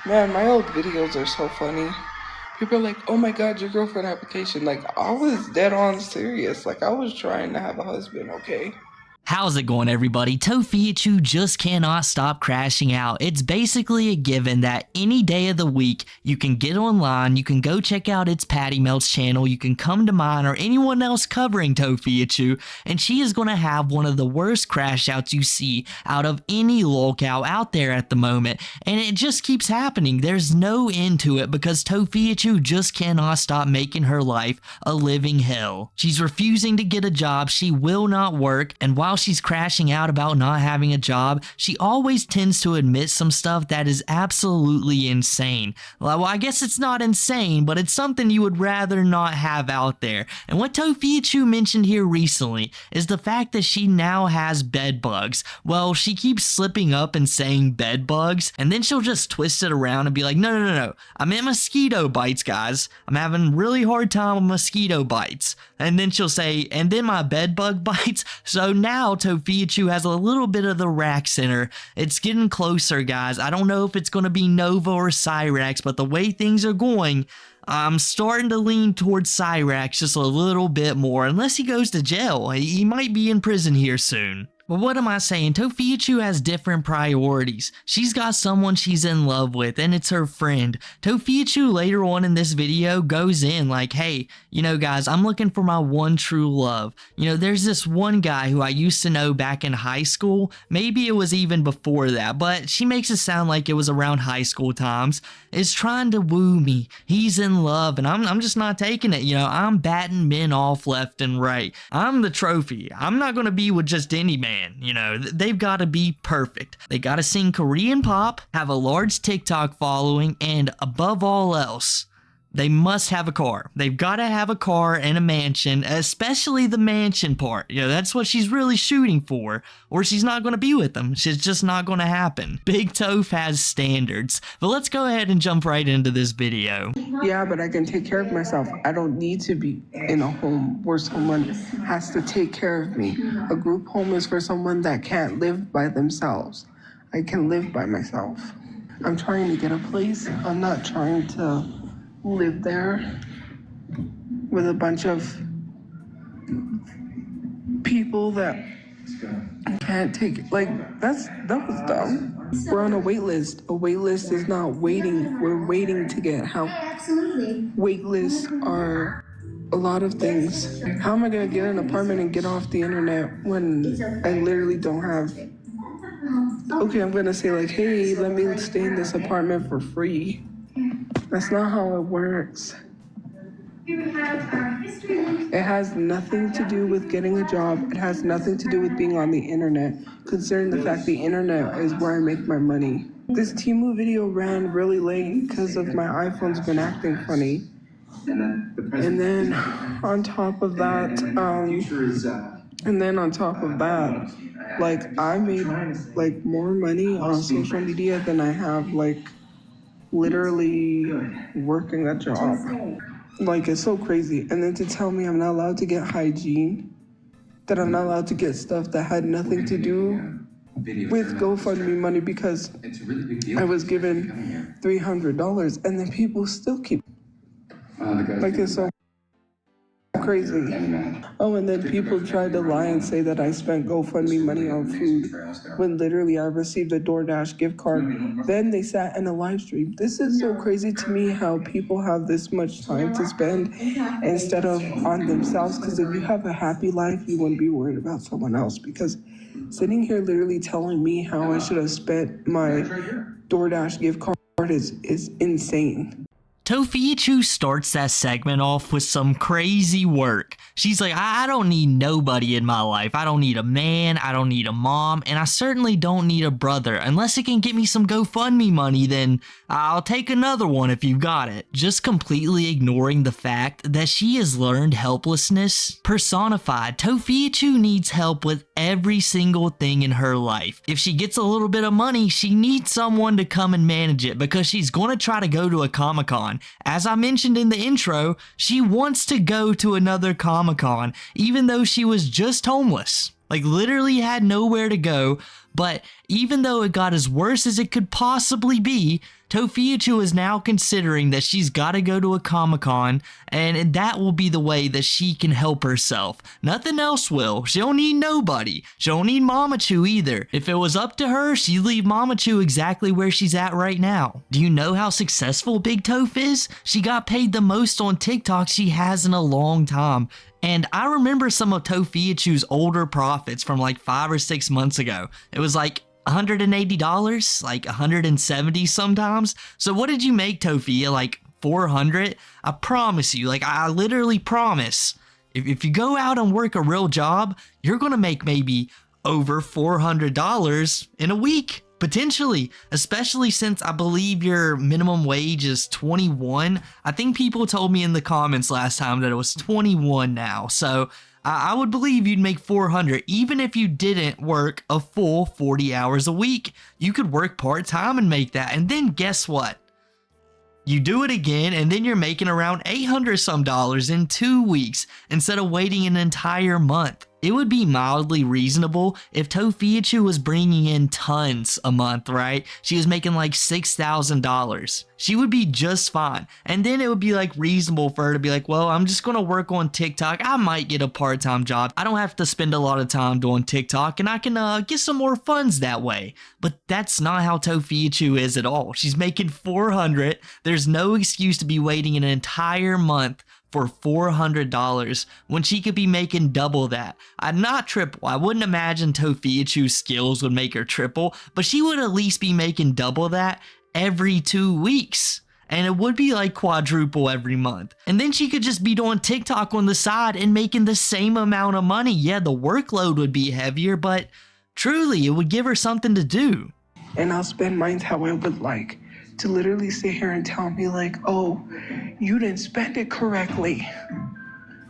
Man, my old videos are so funny. People are like, oh my god, your girlfriend application. Like, I was dead on serious. Like, I was trying to have a husband, okay? How's it going, everybody? Tophiachu just cannot stop crashing out. It's basically a given that any day of the week you can get online, you can go check out its Patty Melts channel, you can come to mine or anyone else covering Tophiachu, and she is going to have one of the worst crash outs you see out of any lolcow out there at the moment. And it just keeps happening. There's no end to it because Tophiachu just cannot stop making her life a living hell. She's refusing to get a job, she will not work, and while she's crashing out about not having a job, she always tends to admit some stuff that is absolutely insane. Well, I guess it's not insane, but it's something you would rather not have out there. And what Tophiachu mentioned here recently is the fact that she now has bedbugs. Well, she keeps slipping up and saying bedbugs, and then she'll just twist it around and be like, no, I meant mosquito bites, guys. I'm having a really hard time with mosquito bites. And then she'll say, and then my bedbug bites. So now Tophiachu has a little bit of the Rax in her. It's getting closer, guys. I don't know if it's going to be Nova or Cyrax, but the way things are going, I'm starting to lean towards Cyrax just a little bit more. Unless he goes to jail. He might be in prison here soon. But what am I saying? Tophiachu has different priorities. She's got someone she's in love with, and it's her friend. Tophiachu later on in this video goes in like, hey, you know guys, I'm looking for my one true love. You know, there's this one guy who I used to know back in high school. Maybe it was even before that, but she makes it sound like it was around high school times. Is trying to woo me. He's in love, and I'm just not taking it. You know, I'm batting men off left and right. I'm the trophy. I'm not going to be with just any man. You know, they've got to be perfect. They got to sing Korean pop, have a large TikTok following, and above all else, they must have a car. They've got to have a car and a mansion, especially the mansion part. You know, that's what she's really shooting for, or she's not going to be with them. It's just not going to happen. Big Toph has standards. But let's go ahead and jump right into this video. Yeah, but I can take care of myself. I don't need to be in a home where someone has to take care of me. A group home is for someone that can't live by themselves. I can live by myself. I'm trying to get a place. I'm not trying to live there with a bunch of people that can't take it. Like, that was dumb. We're on a wait list. A wait list is not waiting. We're waiting to get help. Wait lists are a lot of things. How am I gonna get an apartment and get off the internet when I literally don't have? Okay, I'm gonna say like, hey, let me stay in this apartment for free. That's not how it works. It has nothing to do with getting a job. It has nothing to do with being on the internet, considering the fact the internet is where I make my money. This Temu video ran really late because of my iPhone's been acting funny. And then on top of that, like I made like more money on social media than I have like literally working a job. Like, it's so crazy. And then to tell me I'm not allowed to get hygiene, that I'm not allowed to get stuff that had nothing to do with GoFundMe money because I was given $300, and then people still keep like, it's so crazy. Oh, and then people tried to lie and say that I spent GoFundMe money on food when literally I received a DoorDash gift card. Then they sat in a live stream. This is so crazy to me how people have this much time to spend instead of on themselves, because if you have a happy life, you wouldn't be worried about someone else. Because sitting here literally telling me how I should have spent my DoorDash gift card is insane. Tophiachu starts that segment off with some crazy work. She's like, I don't need nobody in my life. I don't need a man, I don't need a mom, and I certainly don't need a brother. Unless it can get me some GoFundMe money, then I'll take another one if you've got it. Just completely ignoring the fact that she has learned helplessness personified. Tophiachu needs help with every single thing in her life. If she gets a little bit of money, she needs someone to come and manage it because she's going to try to go to a Comic-Con. As I mentioned in the intro, she wants to go to another Comic-Con, even though she was just homeless. Like, literally had nowhere to go, but even though it got as worse as it could possibly be, Tophiachu is now considering that she's got to go to a Comic-Con, and that will be the way that she can help herself. Nothing else will. She don't need nobody. She don't need Mamachu either. If it was up to her, she'd leave Mamachu exactly where she's at right now. Do you know how successful Big Toph is? She got paid the most on TikTok she has in a long time. And I remember some of Tophiachu's older profits from like 5 or 6 months ago. It was like $180, like $170 sometimes. So what did you make, Tophia? Like $400? I promise you, like I literally promise, if you go out and work a real job, you're gonna make maybe over $400 in a week. Potentially, especially since I believe your minimum wage is 21. I think people told me in the comments last time that it was 21 now. So I would believe you'd make 400 even if you didn't work a full 40 hours a week. You could work part-time and make that. And then guess what? You do it again, and then you're making around $800 some in 2 weeks instead of waiting an entire month. It would be mildly reasonable if Tophiachu was bringing in tons a month, right? She was making like $6,000. She would be just fine. And then it would be like reasonable for her to be like, well, I'm just going to work on TikTok. I might get a part-time job. I don't have to spend a lot of time doing TikTok, and I can get some more funds that way. But that's not how Tophiachu is at all. She's making $400. There's no excuse to be waiting an entire month for $400 when she could be making double that. Not triple. I wouldn't imagine Tophiachu's skills would make her triple, but she would at least be making double that every 2 weeks. And it would be like quadruple every month. And then she could just be doing TikTok on the side and making the same amount of money. Yeah, the workload would be heavier, but truly it would give her something to do. And I'll spend mine how I would like. To literally sit here and tell me like, oh, you didn't spend it correctly.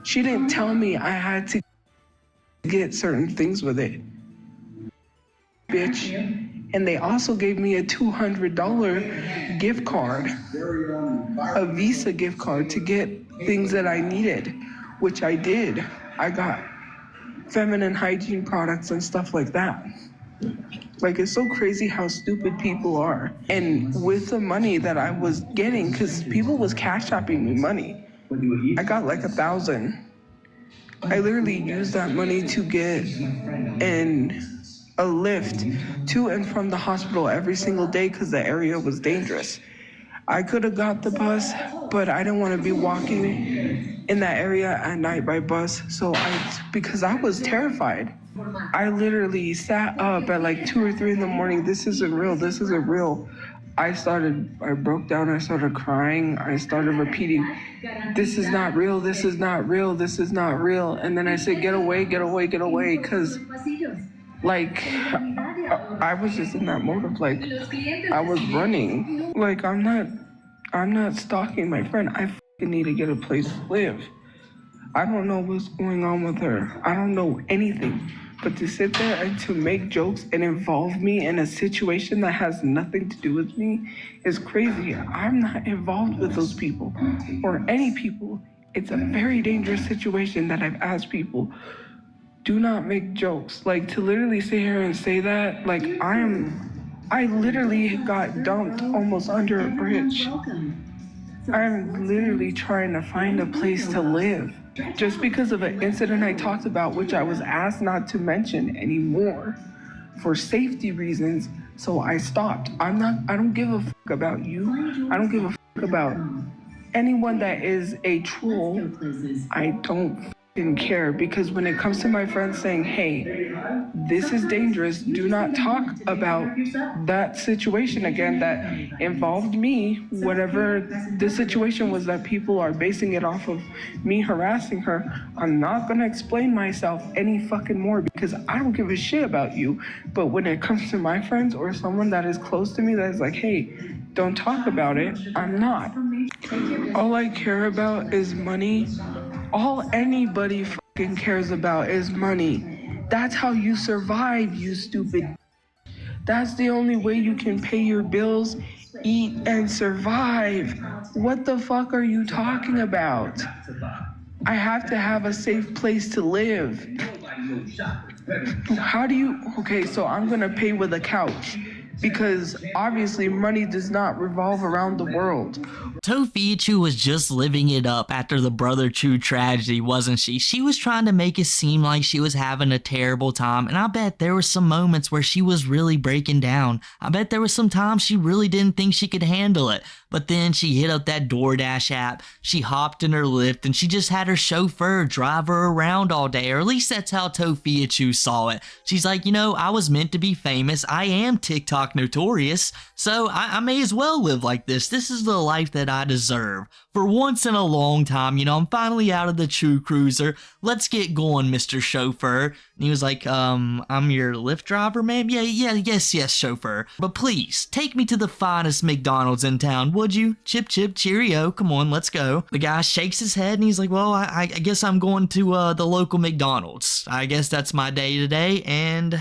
She didn't tell me I had to get certain things with it. Bitch. And they also gave me a $200 gift card, a Visa gift card to get things that I needed, which I did. I got feminine hygiene products and stuff like that. Like, it's so crazy how stupid people are. And with the money that I was getting, because people was cash shopping me money, I got like 1,000. I literally used that money to get a lift to and from the hospital every single day because the area was dangerous. I could have got the bus, but I didn't want to be walking in that area at night by bus. So because I was terrified. I literally sat up at like 2 or 3 in the morning. This isn't real. This isn't real. I broke down. I started crying. I started repeating, this is not real. This is not real. This is not real. And then I said, get away, get away, get away. Because like, I was just in that mode of like, I was running. Like, I'm not stalking my friend. I fucking need to get a place to live. I don't know what's going on with her. I don't know anything. But to sit there and to make jokes and involve me in a situation that has nothing to do with me is crazy. I'm not involved with those people or any people. It's a very dangerous situation that I've asked people, do not make jokes. Like, to literally sit here and say that, like, I literally got dumped almost under a bridge. I'm literally trying to find a place to live. Just because of an incident I talked about, which I was asked not to mention anymore for safety reasons, so I stopped. I don't give a fuck about you. I don't give a fuck about anyone that is a troll. I don't fucking care, because when it comes to my friends saying, hey, this is dangerous, do not talk about that situation again that involved me, whatever the situation was that people are basing it off of me harassing her, I'm not gonna explain myself any fucking more because I don't give a shit about you. But when it comes to my friends or someone that is close to me that is like, hey, don't talk about it, I'm not. All I care about is money. All anybody fucking cares about is money. That's how you survive, you stupid. That's the only way you can pay your bills, eat, and survive. What the fuck are you talking about? I have to have a safe place to live. How do you, okay, so I'm gonna pay with a couch. because obviously money does not revolve around the world. Tophiachu was just living it up after the Brother Chu tragedy, wasn't she? She was trying to make it seem like she was having a terrible time, and I bet there were some moments where she was really breaking down. I bet there was some times she really didn't think she could handle it. But then she hit up that DoorDash app, she hopped in her Lyft, and she just had her chauffeur drive her around all day, or at least that's how Tophiachu saw it. She's like, you know, I was meant to be famous, I am TikTok notorious, so I may as well live like this. This is the life that I deserve. For once in a long time, you know, I'm finally out of the Chu Cruiser. Let's get going, Mr. Chauffeur. And he was like, I'm your Lyft driver, ma'am? Yes, chauffeur. But please, take me to the finest McDonald's in town, would you? Chip, chip, cheerio. Come on, let's go. The guy shakes his head and he's like, well, I guess I'm going to the local McDonald's. I guess that's my day today, and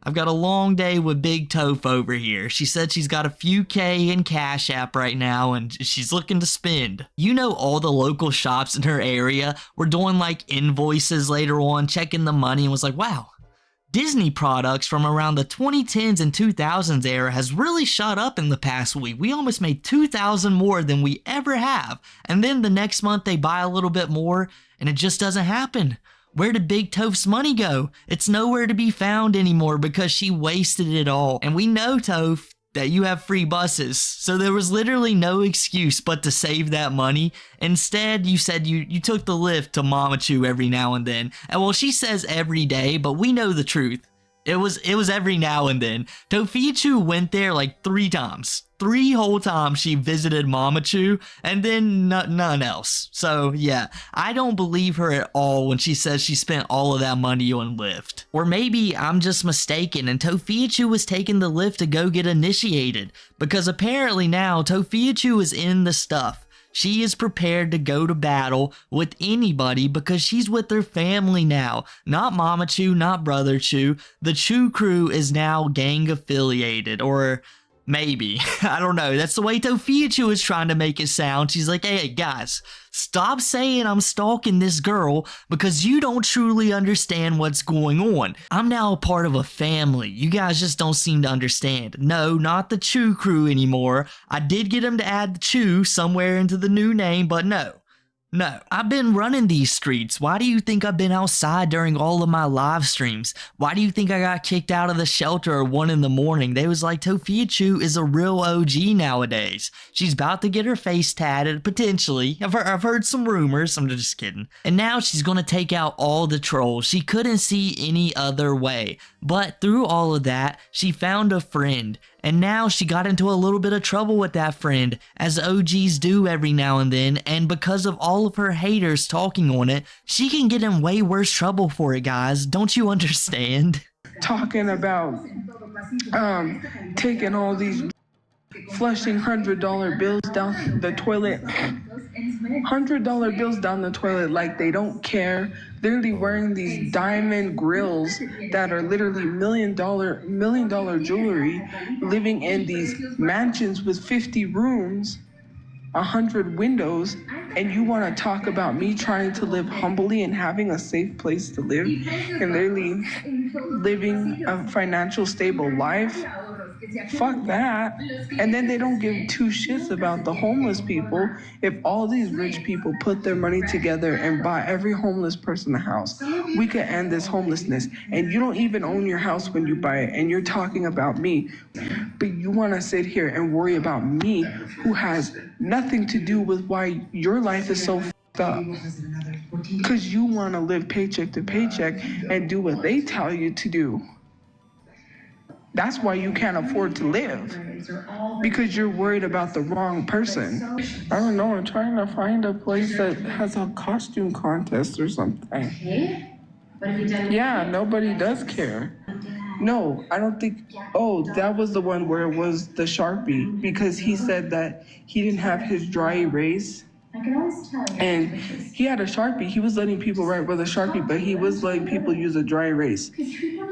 I've got a long day with Big Toph over here. She said she's got a few K in Cash App right now and she's looking to spend. You know, all the local shops in her area were doing like invoices later on, checking the money, and was like, wow, Disney products from around the 2010s and 2000s era has really shot up in the past week. We almost made 2,000 more than we ever have. And then the next month they buy a little bit more and it just doesn't happen. Where did Big Toph's money go? It's nowhere to be found anymore because she wasted it all. And we know, Toph, that you have free buses, so there was literally no excuse but to save that money. Instead, you said you took the Lyft to Mama Chu every now and then. And well, she says every day, but we know the truth. It was every now and then. Tophiachu went there like 3 times. 3 whole times she visited Mama Chu, and then none else. So yeah, I don't believe her at all when she says she spent all of that money on Lyft. Or maybe I'm just mistaken and Tophiachu was taking the Lyft to go get initiated, because apparently now Tophiachu is in the stuff. She is prepared to go to battle with anybody because she's with her family now. Not Mama Chu, not Brother Chu. The Chu crew is now gang affiliated, or maybe. I don't know. That's the way Tophiachu is trying to make it sound. She's like, hey guys, stop saying I'm stalking this girl because you don't truly understand what's going on. I'm now a part of a family. You guys just don't seem to understand. No, not the Chu crew anymore. I did get him to add the Chu somewhere into the new name, but no. No, I've been running these streets. Why do you think I've been outside during all of my live streams? Why do you think I got kicked out of the shelter at 1 in the morning? They was like, Tophiachu is a real OG nowadays. She's about to get her face tatted, potentially. I've heard some rumors. I'm just kidding. And now she's gonna take out all the trolls. She couldn't see any other way. But through all of that, she found a friend. And now she got into a little bit of trouble with that friend, as OGs do every now and then, and because of all of her haters talking on it, she can get in way worse trouble for it, guys. Don't you understand? Talking about taking all these flushing $100 bills down the toilet. $100 bills down the toilet like they don't care. Literally wearing these diamond grills that are literally million dollar jewelry, living in these mansions with 50 rooms, 100 windows, and you want to talk about me trying to live humbly and having a safe place to live and literally living a financial stable life? Fuck that. And then they don't give 2 shits about the homeless people. If all these rich people put their money together and buy every homeless person a house, we could end this homelessness. And you don't even own your house when you buy it, and you're talking about me. But you want to sit here and worry about me, who has nothing to do with why your life is so fucked up. Because you want to live paycheck to paycheck and do what they tell you to do. That's why you can't afford to live, because you're worried about the wrong person. I don't know, I'm trying to find a place that has a costume contest or something. Yeah, nobody does care. No, I don't think, oh, that was the one where it was the Sharpie, because he said that he didn't have his dry erase. And he had a Sharpie. He was letting people write with a Sharpie, but he was letting people use a dry erase.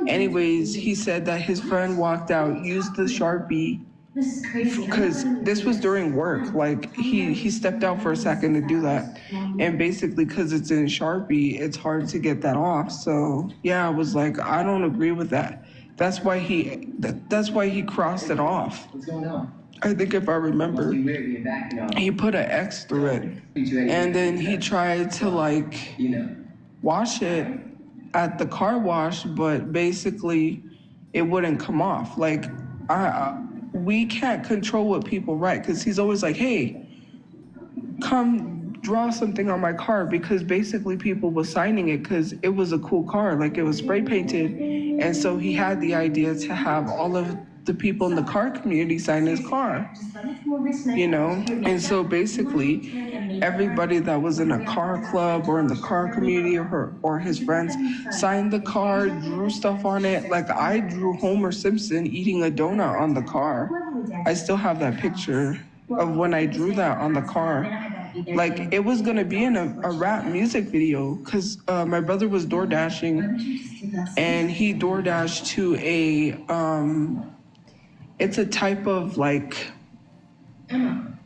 Anyways, he said that his friend walked out, used the Sharpie, because this was during work. Like, he stepped out for a second to do that. And basically, because it's in Sharpie, it's hard to get that off. So, yeah, I was like, I don't agree with that. That's why he That's why he crossed it off. What's going on? I think if I remember, he put an X through it, and then he tried to like wash it at the car wash, but basically it wouldn't come off. Like we can't control what people write, because he's always like, hey, come draw something on my car, because basically people were signing it because it was a cool car, like it was spray painted. And so he had the idea to have all of the people in the car community sign his car, and so basically everybody that was in a car club or in the car community or his friends signed the car, drew stuff on it. Like I drew Homer Simpson eating a donut on the car. I still have that picture of when I drew that on the car. Like it was gonna be in a rap music video, because my brother was door dashing, and he door dashed to it's a type of like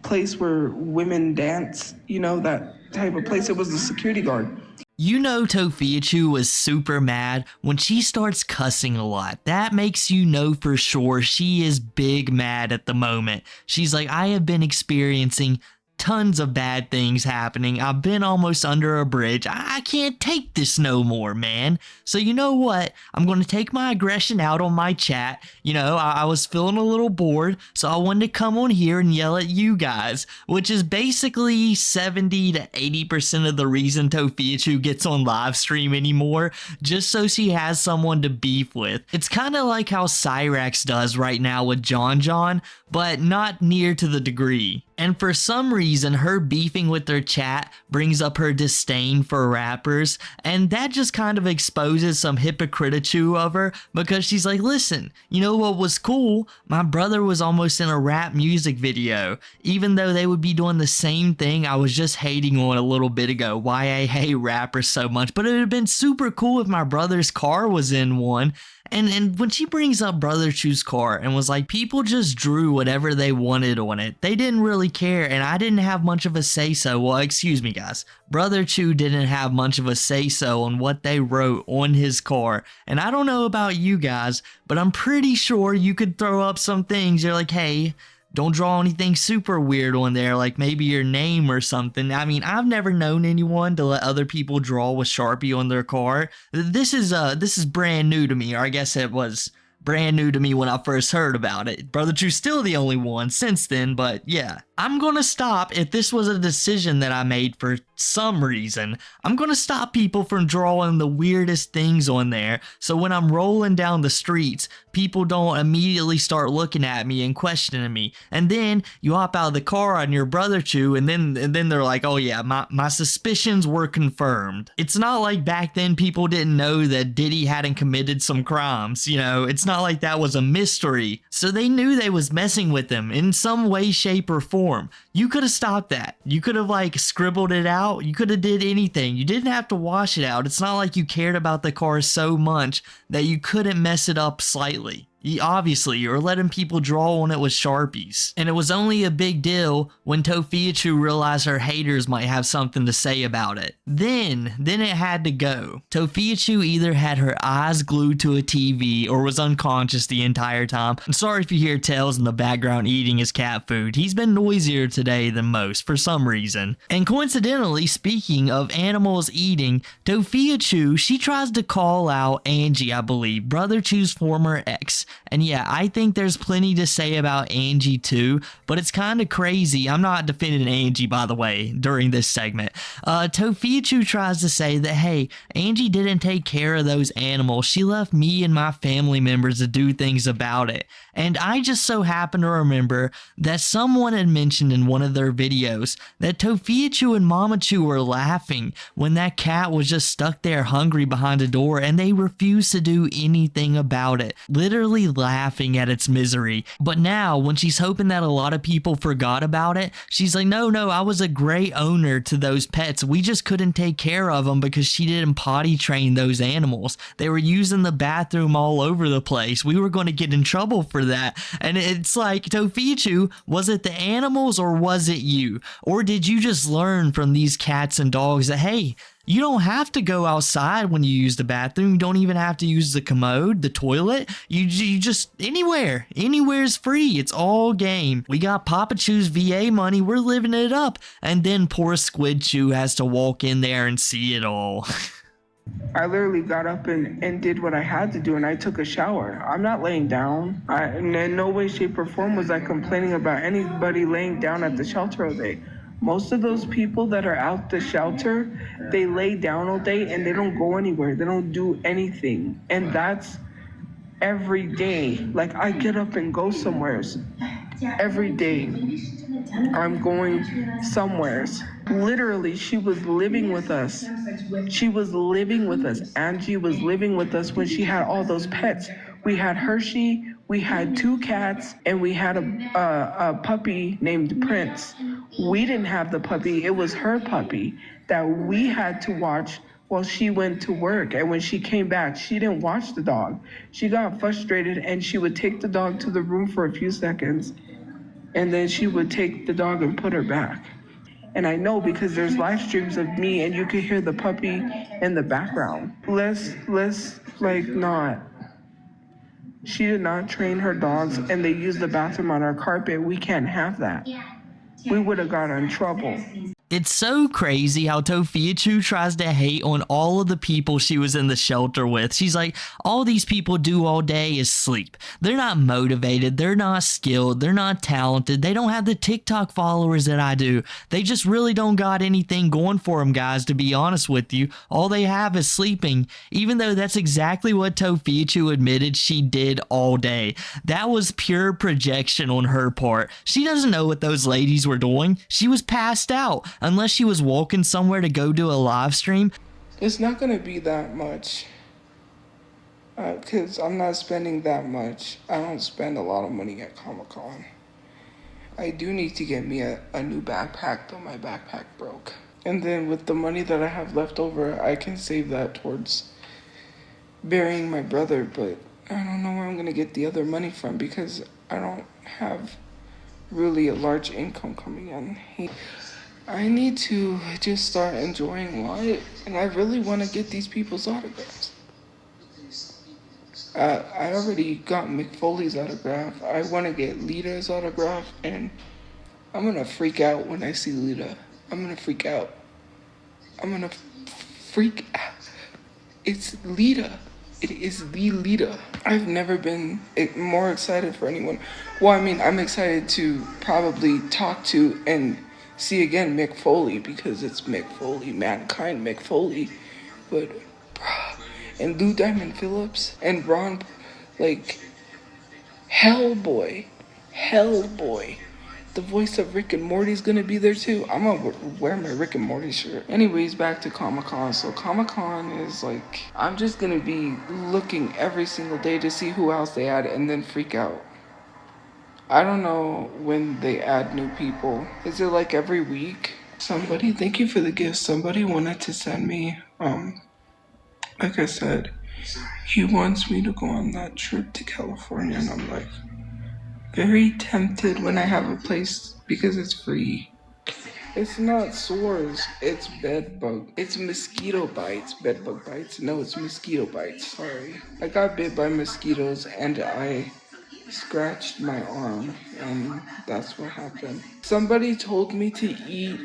place where women dance, that type of place. It was the security guard. Tophiachu was super mad when she starts cussing a lot. That makes you know for sure she is big mad at the moment. She's like, I have been experiencing tons of bad things happening. I've been almost under a bridge. I can't take this no more, man. So you know what? I'm going to take my aggression out on my chat. I was feeling a little bored, so I wanted to come on here and yell at you guys, which is basically 70 to 80% of the reason Tophiachu gets on live stream anymore, just so she has someone to beef with. It's kind of like how Cyrax does right now with John, but not near to the degree. And for some reason, her beefing with their chat brings up her disdain for rappers, and that just kind of exposes some hypocrisy of her, because she's like, listen, you know what was cool? My brother was almost in a rap music video, even though they would be doing the same thing I was just hating on a little bit ago, why I hate rappers so much. But it would have been super cool if my brother's car was in one. And when she brings up Brotherchu's car and was like, people just drew whatever they wanted on it. They didn't really care, and I didn't have much of a say-so. Well, excuse me, guys. Brotherchu didn't have much of a say-so on what they wrote on his car. And I don't know about you guys, but I'm pretty sure you could throw up some things. You're like, hey, don't draw anything super weird on there, like maybe your name or something. I mean, I've never known anyone to let other people draw with Sharpie on their car. This is brand new to me, or I guess it was brand new to me when I first heard about it. Brotherchu's still the only one since then, but yeah. I'm gonna stop if this was a decision that I made for some reason. I'm gonna stop people from drawing the weirdest things on there, so when I'm rolling down the streets, people don't immediately start looking at me and questioning me. And then you hop out of the car on your Brotherchu, and then they're like, oh yeah, my suspicions were confirmed. It's not like back then people didn't know that Diddy hadn't committed some crimes, it's not like that was a mystery. So they knew they was messing with him in some way, shape, or form. You could have stopped that. You could have scribbled it out. You could have did anything. You didn't have to wash it out. It's not like you cared about the car so much that you couldn't mess it up slightly. Obviously, you were letting people draw on it with Sharpies. And it was only a big deal when Tophiachu realized her haters might have something to say about it. Then it had to go. Tophiachu either had her eyes glued to a TV or was unconscious the entire time. I'm sorry if you hear Tails in the background eating his cat food. He's been noisier today than most for some reason. And coincidentally, speaking of animals eating, Tophiachu, she tries to call out Angie, I believe, Brotherchu's former ex. And yeah, I think there's plenty to say about Angie too, but it's kind of crazy. I'm not defending Angie, by the way, during this segment. Tophiachu tries to say that, hey, Angie didn't take care of those animals. She left me and my family members to do things about it. And I just so happen to remember that someone had mentioned in one of their videos that Tophiachu and Mamachu were laughing when that cat was just stuck there hungry behind a door, and they refused to do anything about it. Literally laughing at its misery. But now, when she's hoping that a lot of people forgot about it, she's like, no, I was a great owner to those pets. We just couldn't take care of them because she didn't potty train those animals. They were using the bathroom all over the place. We were going to get in trouble for that. And it's like, Tophiachu, was it the animals or was it you? Or did you just learn from these cats and dogs that, hey, You don't have to go outside when you use the bathroom. You don't even have to use the commode, the toilet. You just anywhere is free. It's all game. We got Papachu's VA money. We're living it up. And then poor Squid Chew has to walk in there and see it all. I literally got up and did what I had to do, and I took a shower. I'm not laying down. In no way, shape, or form was I complaining about anybody laying down at the shelter all day. Most of those people that are out the shelter, they lay down all day and they don't go anywhere. They don't do anything. And that's every day. Like, I get up and go somewheres. Every day I'm going somewheres. Literally, she was living with us. She was living with us. Angie was living with us when she had all those pets. We had Hershey, we had 2 cats, and we had a puppy named Prince. We didn't have the puppy. It was her puppy that we had to watch while she went to work. And when she came back, she didn't watch the dog. She got frustrated and she would take the dog to the room for a few seconds, and then she would take the dog and put her back. And I know because there's live streams of me and you can hear the puppy in the background. Let's like not. She did not train her dogs and they used the bathroom on our carpet. We can't have that. We would have got in trouble. It's so crazy how Tophiachu tries to hate on all of the people she was in the shelter with. She's like, all these people do all day is sleep. They're not motivated. They're not skilled. They're not talented. They don't have the TikTok followers that I do. They just really don't got anything going for them, guys, to be honest with you. All they have is sleeping, even though that's exactly what Tophiachu admitted she did all day. That was pure projection on her part. She doesn't know what those ladies were doing. She was passed out. Unless she was walking somewhere to go do a live stream. It's not going to be that much. Because I'm not spending that much. I don't spend a lot of money at Comic-Con. I do need to get me a new backpack, though my backpack broke. And then with the money that I have left over, I can save that towards burying my brother. But I don't know where I'm going to get the other money from because I don't have really a large income coming in. I need to just start enjoying life, and I really want to get these people's autographs. I already got McFoley's autograph. I want to get Lita's autograph, and I'm going to freak out when I see Lita. I'm going to freak out. I'm going to freak out. It's Lita. It is the Lita. I've never been more excited for anyone. Well, I mean, I'm excited to probably talk to and see again Mick Foley because it's Mick Foley, Mankind Mick Foley. But, bruh, and Lou Diamond Phillips and Ron, like, Hellboy. The voice of Rick and Morty's gonna be there too. I'm gonna wear my Rick and Morty shirt. Anyways, back to Comic-Con. So Comic-Con is like, I'm just gonna be looking every single day to see who else they add and then freak out. I don't know when they add new people. Is it like every week? Somebody, thank you for the gift. Somebody wanted to send me, like I said, he wants me to go on that trip to California, and I'm like, very tempted when I have a place because it's free. It's not sores, it's bedbug. It's mosquito bites, bedbug bites. No, it's mosquito bites, sorry. I got bit by mosquitoes and I scratched my arm, and that's what happened. Somebody told me to eat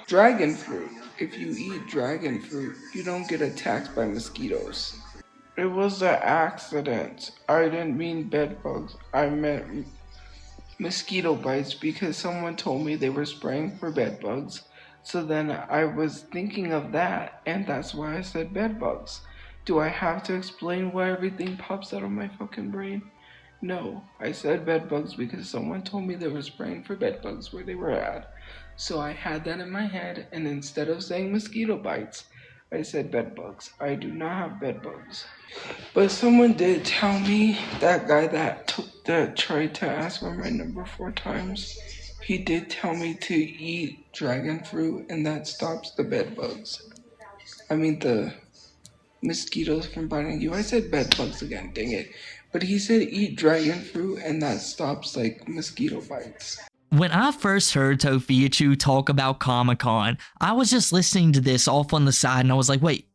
dragon fruit. If you eat dragon fruit, you don't get attacked by mosquitoes. It was an accident. I didn't mean bed bugs. I meant mosquito bites because someone told me they were spraying for bed bugs. So then I was thinking of that, and that's why I said bed bugs. Do I have to explain why everything pops out of my fucking brain? No, I said bed bugs because someone told me they were spraying for bed bugs where they were at. So I had that in my head, and instead of saying mosquito bites, I said bed bugs. I do not have bed bugs. But someone did tell me, that guy that tried to ask for my number 4 times, he did tell me to eat dragon fruit, and that stops the bed bugs. I mean the mosquitoes from biting you. I said bed bugs again, dang it. But he said eat dragon fruit and that stops like mosquito bites. When I first heard Tophiachu talk about Comic-Con, I was just listening to this off on the side and I was like, wait,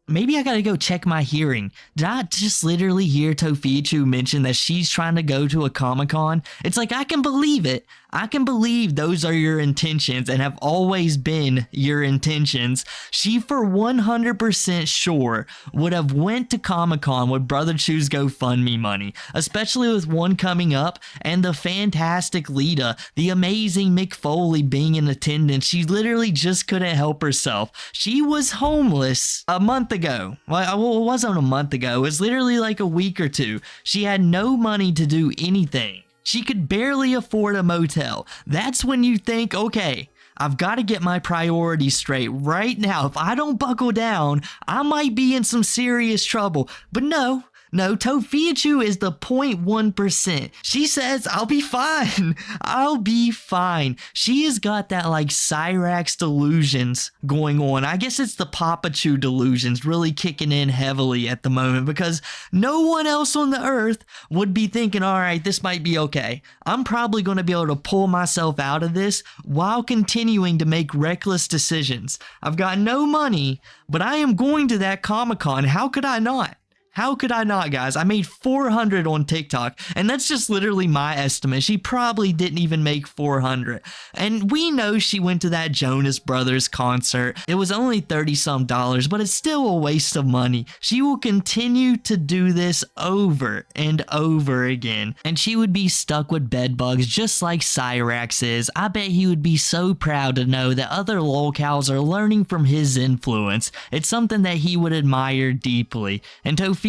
maybe I gotta go check my hearing. Did I just literally hear Tophiachu mention that she's trying to go to a Comic-Con? It's like, I can believe it. I can believe those are your intentions and have always been your intentions. She for 100% sure would have went to Comic-Con with Brother Chu's GoFundMe money, especially with one coming up and the fantastic Lita, the amazing Mick Foley being in attendance. She literally just couldn't help herself. She was homeless a month ago. Well, it wasn't a month ago. It was literally like a week or two. She had no money to do anything. She could barely afford a motel. That's when you think, okay, I've got to get my priorities straight right now. If I don't buckle down, I might be in some serious trouble. But no, Tophiachu is the 0.1%. She says, I'll be fine. I'll be fine. She has got that like Cyrax delusions going on. I guess it's the Papachu delusions really kicking in heavily at the moment because no one else on the earth would be thinking, all right, this might be okay. I'm probably going to be able to pull myself out of this while continuing to make reckless decisions. I've got no money, but I am going to that Comic-Con. How could I not? How could I not, guys? I made 400 on TikTok, and that's just literally my estimate. She probably didn't even make 400. And we know she went to that Jonas Brothers concert. It was only $30-some, but it's still a waste of money. She will continue to do this over and over again, and she would be stuck with Bedbugs just like Cyrax is. I bet he would be so proud to know that other lolcows are learning from his influence. It's something that he would admire deeply. And Tophiachu,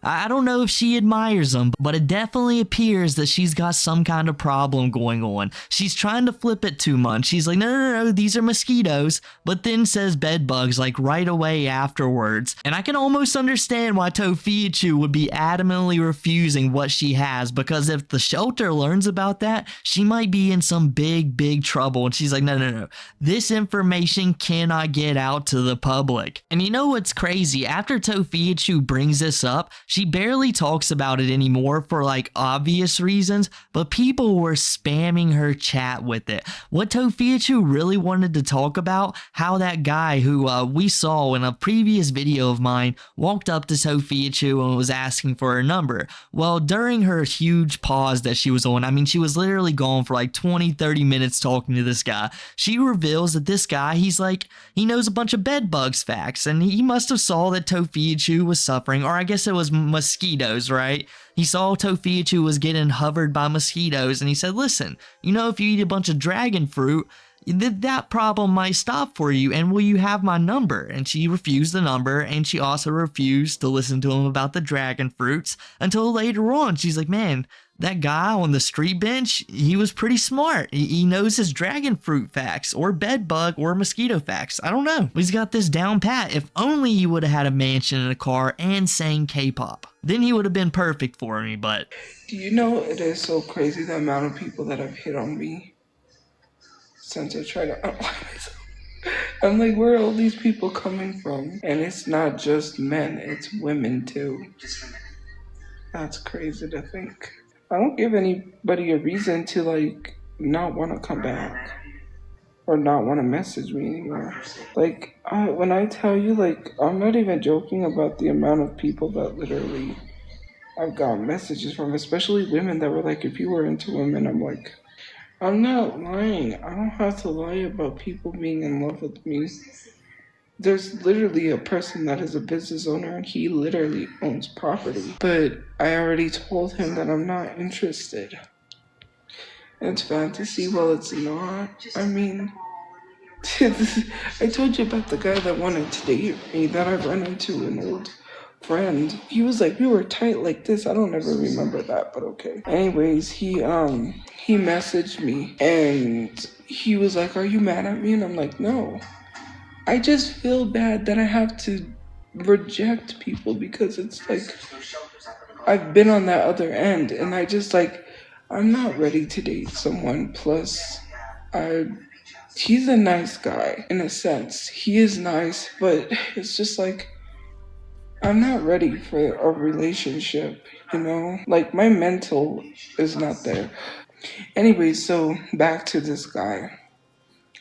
I don't know if she admires him, but it definitely appears that she's got some kind of problem going on. She's trying to flip it too much. She's like, no, these are mosquitoes, but then says bedbugs like right away afterwards. And I can almost understand why Tophiachu would be adamantly refusing what she has, because if the shelter learns about that, she might be in some big trouble. And she's like, no, this information cannot get out to the public. And you know what's crazy? After Tophiachu brings this up, she barely talks about it anymore for like obvious reasons, but people were spamming her chat with it. What Tophiachu really wanted to talk about, how that guy who we saw in a previous video of mine walked up to Tophiachu and was asking for her number. Well, during her huge pause that she was on, I mean, she was literally gone for like 20-30 minutes talking to this guy. She reveals that this guy, he knows a bunch of bedbugs facts, and he must have saw that Tophiachu was suffering, or I guess it was mosquitoes, right? He saw Tophiachu was getting hovered by mosquitoes, and he said, listen, you know, if you eat a bunch of dragon fruit, that problem might stop for you, and will you have my number? And she refused the number, and she also refused to listen to him about the dragon fruits until later on. She's like, man, that guy on the street bench, he was pretty smart. He knows his dragon fruit facts, or bedbug, or mosquito facts. I don't know. He's got this down pat. If only he would have had a mansion and a car and sang K-pop. Then he would have been perfect for me, but... Do you know it is so crazy the amount of people that have hit on me since I tried to unlock myself? I'm like, where are all these people coming from? And it's not just men, it's women too. That's crazy to think. I don't give anybody a reason to like not want to come back or not want to message me anymore. Like, when I tell you, like, I'm not even joking about the amount of people that literally I've got messages from, especially women that were like, if you were into women, I'm like, I'm not lying. I don't have to lie about people being in love with me. There's literally a person that is a business owner and he literally owns property. But I already told him that I'm not interested. It's fantasy. Well, it's not. I mean, I told you about the guy that wanted to date me that I ran into an old friend. He was like, we were tight like this. I don't ever remember that, but okay. Anyways, he messaged me and he was like, are you mad at me? And I'm like, no. I just feel bad that I have to reject people because it's like I've been on that other end and I just like I'm not ready to date someone. Plus, he's a nice guy in a sense. He is nice, but it's just like I'm not ready for a relationship, you know? Like my mental is not there. Anyway, so back to this guy.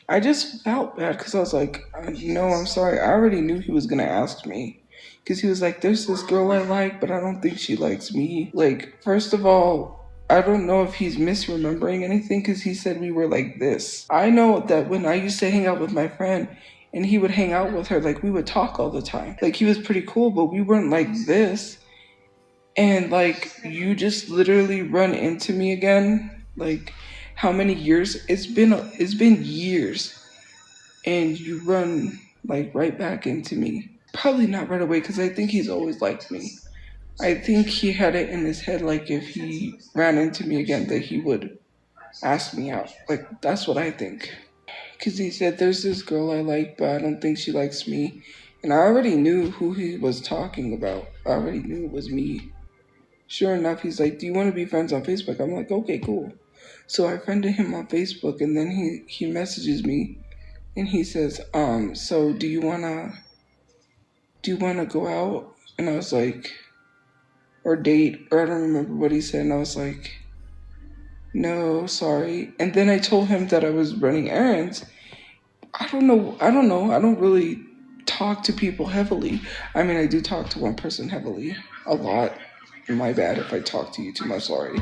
I just felt bad because I was like, no, I'm sorry. I already knew he was going to ask me. Because he was like, there's this girl I like, but I don't think she likes me. Like, first of all, I don't know if he's misremembering anything because he said we were like this. I know that when I used to hang out with my friend and he would hang out with her, like, we would talk all the time. Like, he was pretty cool, but we weren't like this. And, like, you just literally run into me again. Like, how many years? It's been years, and you run like right back into me. Probably not right away because I think he's always liked me. I think he had it in his head like if he ran into me again that he would ask me out. Like that's what I think. Because he said there's this girl I like, but I don't think she likes me. And I already knew who he was talking about. I already knew it was me. Sure enough, he's like, do you want to be friends on Facebook? I'm like, okay, cool. So I friended him on Facebook, and then he messages me and he says, so do you wanna go out? And I was like, or date, or I don't remember what he said, and I was like, no, sorry. And then I told him that I was running errands. I don't really talk to people heavily. I mean, I do talk to one person heavily, a lot. My bad if I talk to you too much, sorry.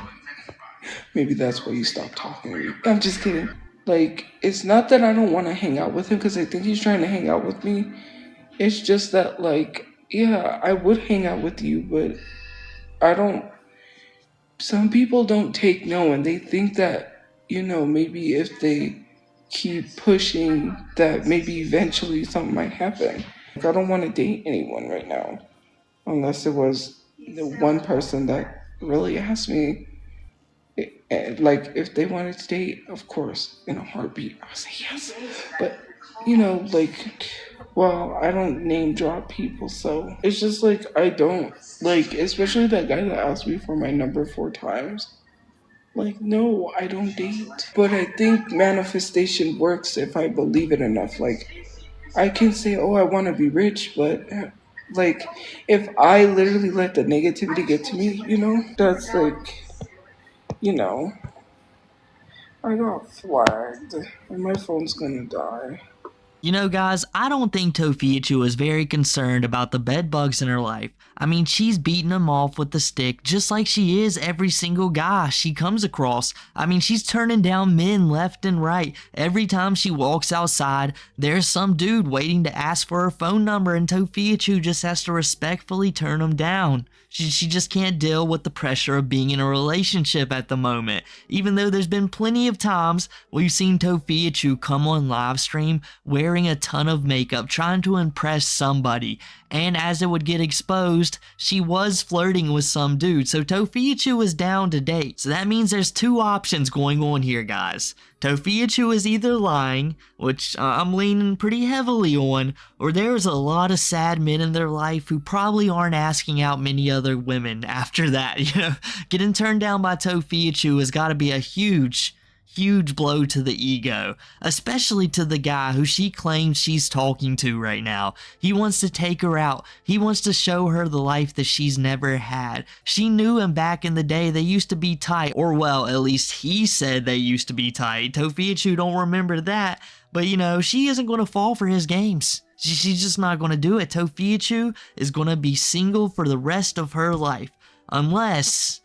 Maybe that's why you stopped talking to me. I'm just kidding. Like, it's not that I don't want to hang out with him because I think he's trying to hang out with me. It's just that, like, yeah, I would hang out with you, but I don't. Some people don't take no, and they think that, maybe if they keep pushing, that maybe eventually something might happen. Like, I don't want to date anyone right now, unless it was the one person that really asked me. Like, if they wanted to date, of course, in a heartbeat, I would say yes. But, like, well, I don't name drop people, so it's just like, I don't, like, especially that guy that asked me for my number 4 times. Like, no, I don't date. But I think manifestation works if I believe it enough. Like, I can say, oh, I want to be rich, but, like, if I literally let the negativity get to me, that's like, you know. I got flagged, and my phone's gonna die. You know, guys, I don't think Tophiachu is very concerned about the bedbugs in her life. I mean, she's beating them off with the stick just like she is every single guy she comes across. I mean, she's turning down men left and right. Every time she walks outside, there's some dude waiting to ask for her phone number, and Tophiachu just has to respectfully turn him down. She just can't deal with the pressure of being in a relationship at the moment, even though there's been plenty of times we've seen Tophiachu come on live stream wearing a ton of makeup trying to impress somebody, and as it would get exposed, she was flirting with some dude, so Tophiachu is down to date. So that means there's two options going on here, guys. Tophiachu is either lying, which I'm leaning pretty heavily on, or there's a lot of sad men in their life who probably aren't asking out many other women after that. Getting turned down by Tophiachu has got to be a huge blow to the ego, especially to the guy who she claims she's talking to right now. He wants to take her out. He wants to show her the life that she's never had. She knew him back in the day. They used to be tight, or well, at least he said they used to be tight. Tophiachu don't remember that, but she isn't going to fall for his games. She's just not going to do it. Tophiachu is going to be single for the rest of her life, unless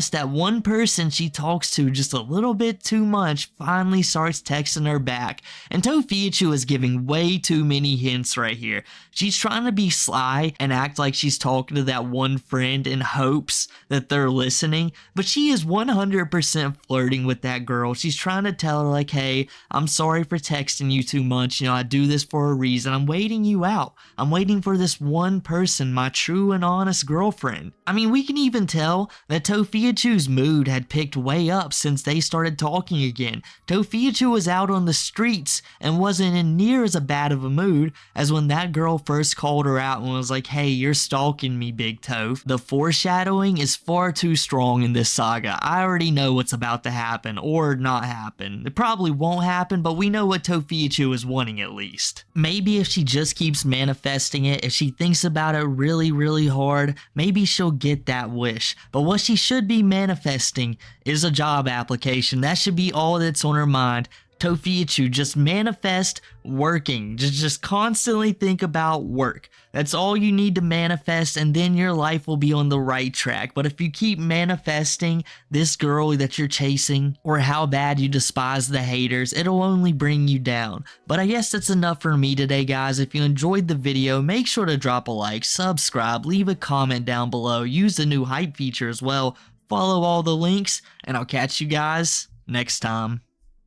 that one person she talks to just a little bit too much finally starts texting her back. And Tophiachu is giving way too many hints right here. She's trying to be sly and act like she's talking to that one friend in hopes that they're listening, but she is 100% flirting with that girl. She's trying to tell her like, hey, I'm sorry for texting you too much. I do this for a reason. I'm waiting you out. I'm waiting for this one person, my true and honest girlfriend. I mean, we can even tell that Tophiachu's mood had picked way up since they started talking again. Tophiachu was out on the streets and wasn't in near as bad of a mood as when that girl first called her out and was like, hey, you're stalking me, Big Toph. The foreshadowing is far too strong in this saga. I already know what's about to happen or not happen. It probably won't happen, but we know what Tophiachu is wanting at least. Maybe if she just keeps manifesting it, if she thinks about it really, really hard, maybe she'll get that wish. But what she should be manifesting is a job application. That should be all that's on her mind. Tophiachu, just manifest working. Just constantly think about work. That's all you need to manifest, and then your life will be on the right track. But if you keep manifesting this girl that you're chasing, or how bad you despise the haters, it'll only bring you down. But I guess that's enough for me today, guys. If you enjoyed the video, make sure to drop a like, subscribe, leave a comment down below, use the new hype feature as well, follow all the links, and I'll catch you guys next time.